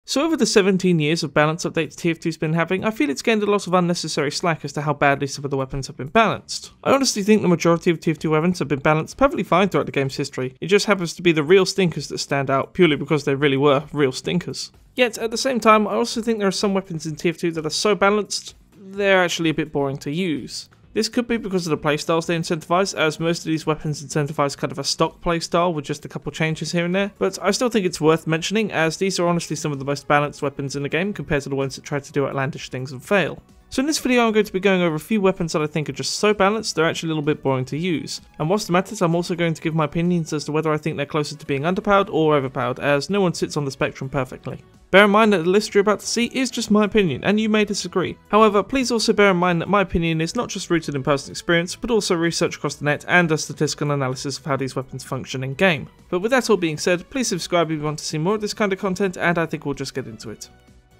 So over the 17 years of balance updates TF2's been having, I feel it's gained a lot of unnecessary slack as to how badly some of the weapons have been balanced. I honestly think the majority of TF2 weapons have been balanced perfectly fine throughout the game's history. It just happens to be the real stinkers that stand out, purely because they really were real stinkers. Yet at the same time, I also think there are some weapons in TF2 that are so balanced, they're actually a bit boring to use. This could be because of the playstyles they incentivize, as most of these weapons incentivize kind of a stock playstyle with just a couple changes here and there, but I still think it's worth mentioning as these are honestly some of the most balanced weapons in the game compared to the ones that try to do outlandish things and fail. So in this video I'm going to be going over a few weapons that I think are just so balanced they're actually a little bit boring to use. And whilst it matters, I'm also going to give my opinions as to whether I think they're closer to being underpowered or overpowered, as no one sits on the spectrum perfectly. Bear in mind that the list you're about to see is just my opinion, and you may disagree. However, please also bear in mind that my opinion is not just rooted in personal experience, but also research across the net and a statistical analysis of how these weapons function in game. But with that all being said, please subscribe if you want to see more of this kind of content, and I think we'll just get into it.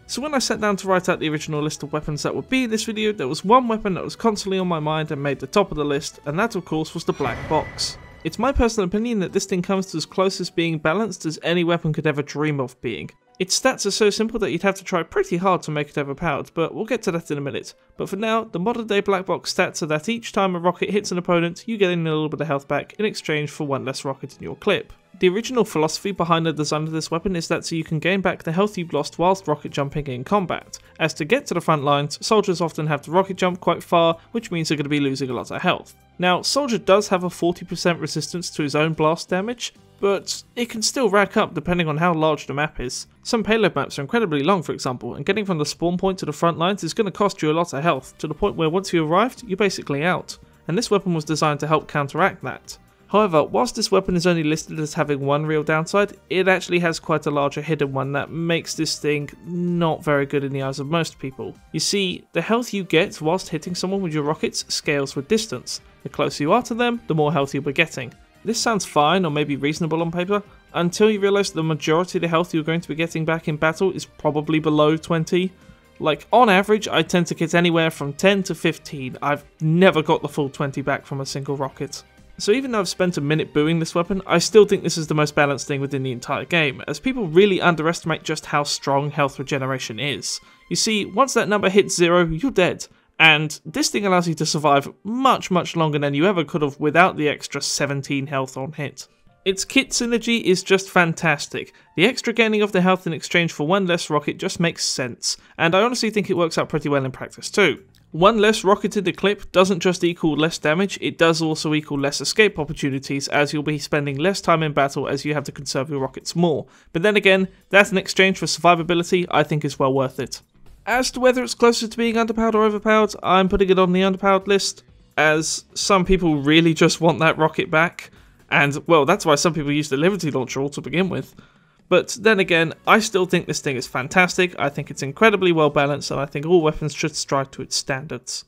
So when I sat down to write out the original list of weapons that would be in this video, there was one weapon that was constantly on my mind and made the top of the list, and that of course was the black box. It's my personal opinion that this thing comes to as close as being balanced as any weapon could ever dream of being. Its stats are so simple that you'd have to try pretty hard to make it overpowered, but we'll get to that in a minute. But for now, the modern day black box stats are that each time a rocket hits an opponent, you get a little bit of health back in exchange for one less rocket in your clip. The original philosophy behind the design of this weapon is that so you can gain back the health you've lost whilst rocket jumping in combat, as to get to the front lines, soldiers often have to rocket jump quite far, which means they're going to be losing a lot of health. Now, Soldier does have a 40% resistance to his own blast damage, but it can still rack up depending on how large the map is. Some payload maps are incredibly long, for example, and getting from the spawn point to the front lines is going to cost you a lot of health, to the point where once you arrived, you're basically out, and this weapon was designed to help counteract that. However, whilst this weapon is only listed as having one real downside, it actually has quite a larger hidden one that makes this thing not very good in the eyes of most people. You see, the health you get whilst hitting someone with your rockets scales with distance. The closer you are to them, the more health you'll be getting. This sounds fine or maybe reasonable on paper, until you realise the majority of the health you're going to be getting back in battle is probably below 20. Like, on average, I tend to get anywhere from 10 to 15. I've never got the full 20 back from a single rocket. So even though I've spent a minute booing this weapon, I still think this is the most balanced thing within the entire game, as people really underestimate just how strong health regeneration is. You see, once that number hits 0, you're dead. And this thing allows you to survive much longer than you ever could have without the extra 17 health on hit. Its kit synergy is just fantastic. The extra gaining of the health in exchange for one less rocket just makes sense, and I honestly think it works out pretty well in practice too. One less rocket in the clip doesn't just equal less damage, it does also equal less escape opportunities, as you'll be spending less time in battle as you have to conserve your rockets more. But then again, that in exchange for survivability I think is well worth it. As to whether it's closer to being underpowered or overpowered, I'm putting it on the underpowered list, as some people really just want that rocket back, and well, that's why some people use the Liberty Launcher all to begin with. But then again, I still think this thing is fantastic, I think it's incredibly well balanced, and I think all weapons should strive to its standards.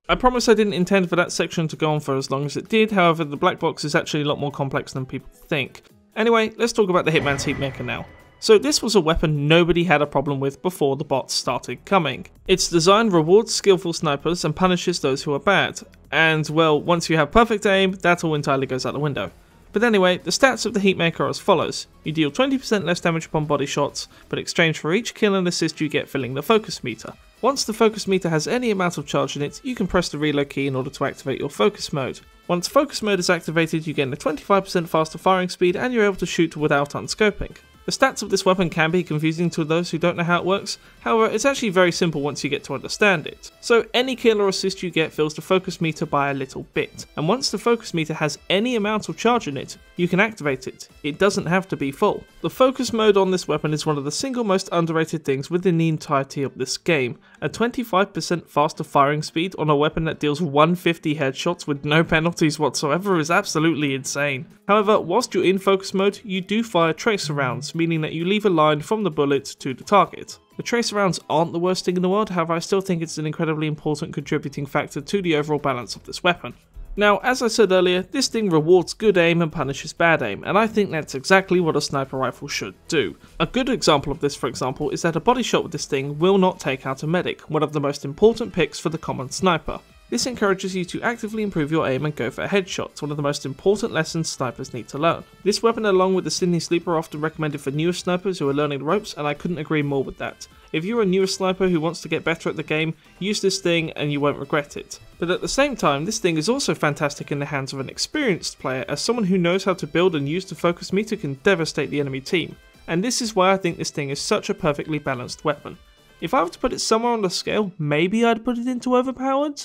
I promise I didn't intend for that section to go on for as long as it did, however the black box is actually a lot more complex than people think. Anyway, let's talk about the Hitmans Heatmaker now. So this was a weapon nobody had a problem with before the bots started coming. Its design rewards skillful snipers and punishes those who are bad, and well, once you have perfect aim, that all entirely goes out the window. But anyway, the stats of the Heatmaker are as follows. You deal 20% less damage upon body shots, but in exchange for each kill and assist you get filling the focus meter. Once the focus meter has any amount of charge in it, you can press the reload key in order to activate your focus mode. Once focus mode is activated, you gain a 25% faster firing speed and you're able to shoot without unscoping. The stats of this weapon can be confusing to those who don't know how it works, however it's actually very simple once you get to understand it. So any kill or assist you get fills the focus meter by a little bit, and once the focus meter has any amount of charge in it, you can activate it. It doesn't have to be full. The focus mode on this weapon is one of the single most underrated things within the entirety of this game. A 25% faster firing speed on a weapon that deals 150 headshots with no penalties whatsoever is absolutely insane. However, whilst you're in focus mode, you do fire tracer rounds, meaning that you leave a line from the bullet to the target. The tracer rounds aren't the worst thing in the world, however I still think it's an incredibly important contributing factor to the overall balance of this weapon. Now, as I said earlier, this thing rewards good aim and punishes bad aim, and I think that's exactly what a sniper rifle should do. A good example of this, for example, is that a body shot with this thing will not take out a medic, one of the most important picks for the common sniper. This encourages you to actively improve your aim and go for headshots, one of the most important lessons snipers need to learn. This weapon along with the Sydney Sleeper are often recommended for newer snipers who are learning the ropes, and I couldn't agree more with that. If you're a newer sniper who wants to get better at the game, use this thing and you won't regret it. But at the same time, this thing is also fantastic in the hands of an experienced player, as someone who knows how to build and use the focus meter can devastate the enemy team. And this is why I think this thing is such a perfectly balanced weapon. If I were to put it somewhere on the scale, maybe I'd put it into overpowered?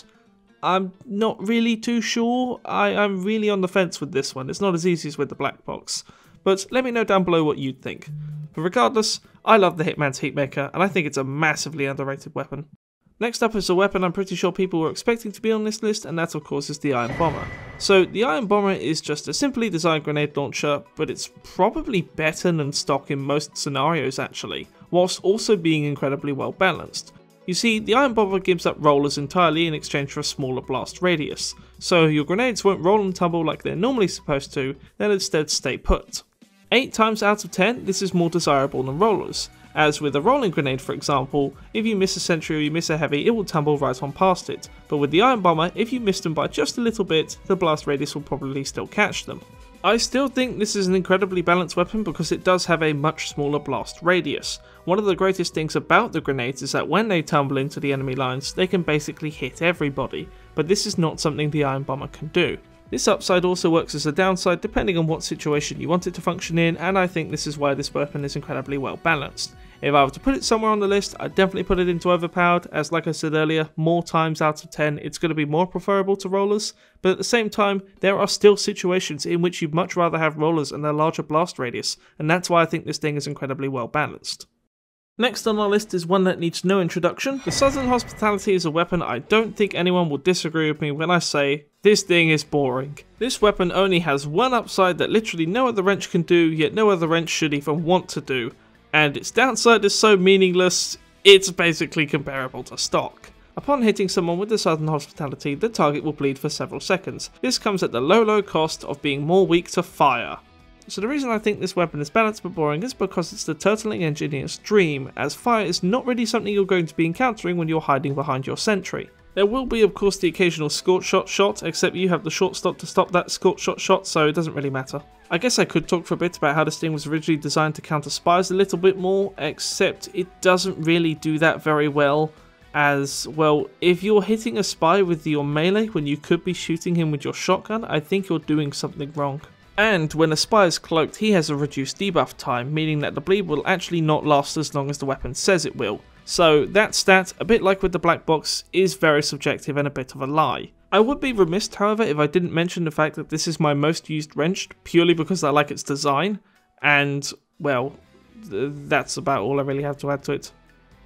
I'm not really too sure. I'm really on the fence with this one. It's not as easy as with the black box. But let me know down below what you'd think. But regardless, I love the Hitmans Heatmaker and I think it's a massively underrated weapon. Next up is a weapon I'm pretty sure people were expecting to be on this list, and that of course is the Iron Bomber. So the Iron Bomber is just a simply designed grenade launcher, but it's probably better than stock in most scenarios actually, whilst also being incredibly well balanced. You see, the Iron Bomber gives up rollers entirely in exchange for a smaller blast radius, so your grenades won't roll and tumble like they're normally supposed to, they'll instead stay put. 8 times out of 10 this is more desirable than rollers, as with a rolling grenade for example, if you miss a sentry or you miss a heavy it will tumble right on past it, but with the Iron Bomber if you miss them by just a little bit, the blast radius will probably still catch them. I still think this is an incredibly balanced weapon because it does have a much smaller blast radius. One of the greatest things about the grenades is that when they tumble into the enemy lines they can basically hit everybody, but this is not something the Iron Bomber can do. This upside also works as a downside depending on what situation you want it to function in, and I think this is why this weapon is incredibly well balanced. If I were to put it somewhere on the list, I'd definitely put it into overpowered, as like I said earlier, more times out of 10 it's going to be more preferable to rollers, but at the same time there are still situations in which you'd much rather have rollers and a larger blast radius, and that's why I think this thing is incredibly well balanced. Next on our list is one that needs no introduction. The Southern Hospitality is a weapon I don't think anyone will disagree with me when I say this thing is boring. This weapon only has one upside that literally no other wrench can do, yet no other wrench should even want to do, and its downside is so meaningless, it's basically comparable to stock. Upon hitting someone with the Southern Hospitality, the target will bleed for several seconds. This comes at the low cost of being more weak to fire. So the reason I think this weapon is balanced but boring is because it's the turtling engineer's dream, as fire is not really something you're going to be encountering when you're hiding behind your sentry. There will be of course the occasional scorch shot, except you have the short stop to stop that scorch shot, so it doesn't really matter. I guess I could talk for a bit about how this thing was originally designed to counter spies a little bit more, except it doesn't really do that very well, as, well, if you're hitting a spy with your melee when you could be shooting him with your shotgun, I think you're doing something wrong. And when a spy is cloaked, he has a reduced debuff time, meaning that the bleed will actually not last as long as the weapon says it will. So that stat, a bit like with the black box, is very subjective and a bit of a lie. I would be remiss, however, if I didn't mention the fact that this is my most used wrench, purely because I like its design, and, well, that's about all I really have to add to it.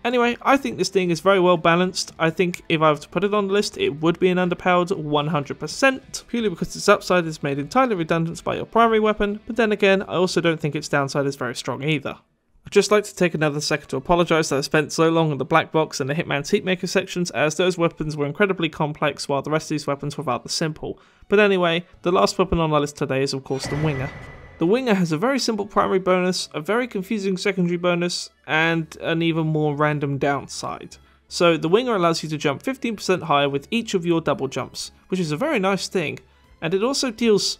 Anyway, I think this thing is very well balanced. I think if I were to put it on the list, it would be an underpowered 100%, purely because its upside is made entirely redundant by your primary weapon, but then again, I also don't think its downside is very strong either. I'd just like to take another second to apologise that I spent so long on the black box and the Hitman's Heatmaker sections, as those weapons were incredibly complex while the rest of these weapons were rather simple. But anyway, the last weapon on our list today is of course the Winger. The Winger has a very simple primary bonus, a very confusing secondary bonus, and an even more random downside. So the Winger allows you to jump 15% higher with each of your double jumps, which is a very nice thing, and it also deals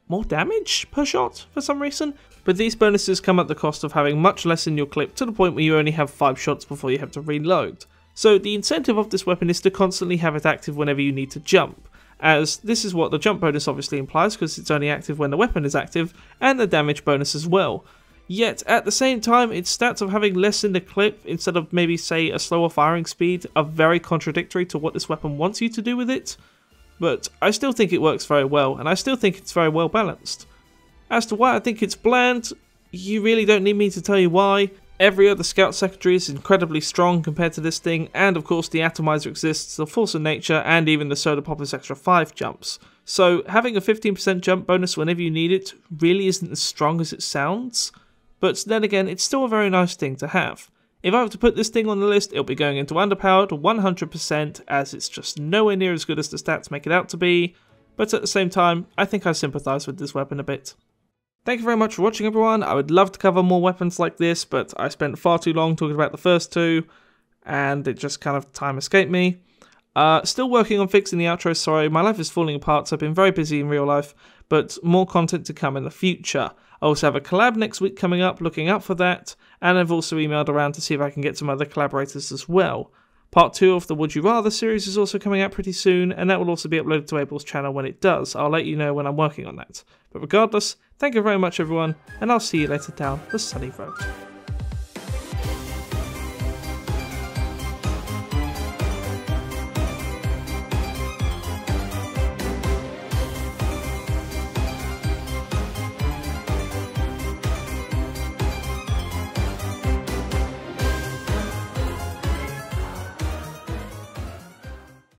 more damage per shot for some reason, but these bonuses come at the cost of having much less in your clip to the point where you only have 5 shots before you have to reload. So the incentive of this weapon is to constantly have it active whenever you need to jump, as this is what the jump bonus obviously implies because it's only active when the weapon is active, and the damage bonus as well. Yet at the same time, its stats of having less in the clip instead of maybe say a slower firing speed are very contradictory to what this weapon wants you to do with it, but I still think it works very well, and I still think it's very well balanced. As to why I think it's bland, you really don't need me to tell you why. Every other scout secondary is incredibly strong compared to this thing, and of course the atomizer exists, the force of nature, and even the soda popper's extra 5 jumps. So having a 15% jump bonus whenever you need it really isn't as strong as it sounds, but then again it's still a very nice thing to have. If I were to put this thing on the list, it'll be going into underpowered 100%, as it's just nowhere near as good as the stats make it out to be, but at the same time I think I sympathise with this weapon a bit. Thank you very much for watching everyone. I would love to cover more weapons like this, but I spent far too long talking about the first two, and it just kind of time escaped me. Still working on fixing the outro, sorry, my life is falling apart, so I've been very busy in real life, but more content to come in the future. I also have a collab next week coming up, looking out for that, and I've also emailed around to see if I can get some other collaborators as well. Part 2 of the Would You Rather series is also coming out pretty soon, and that will also be uploaded to Abel's channel when it does. I'll let you know when I'm working on that. But regardless, thank you very much everyone, and I'll see you later down the sunny road.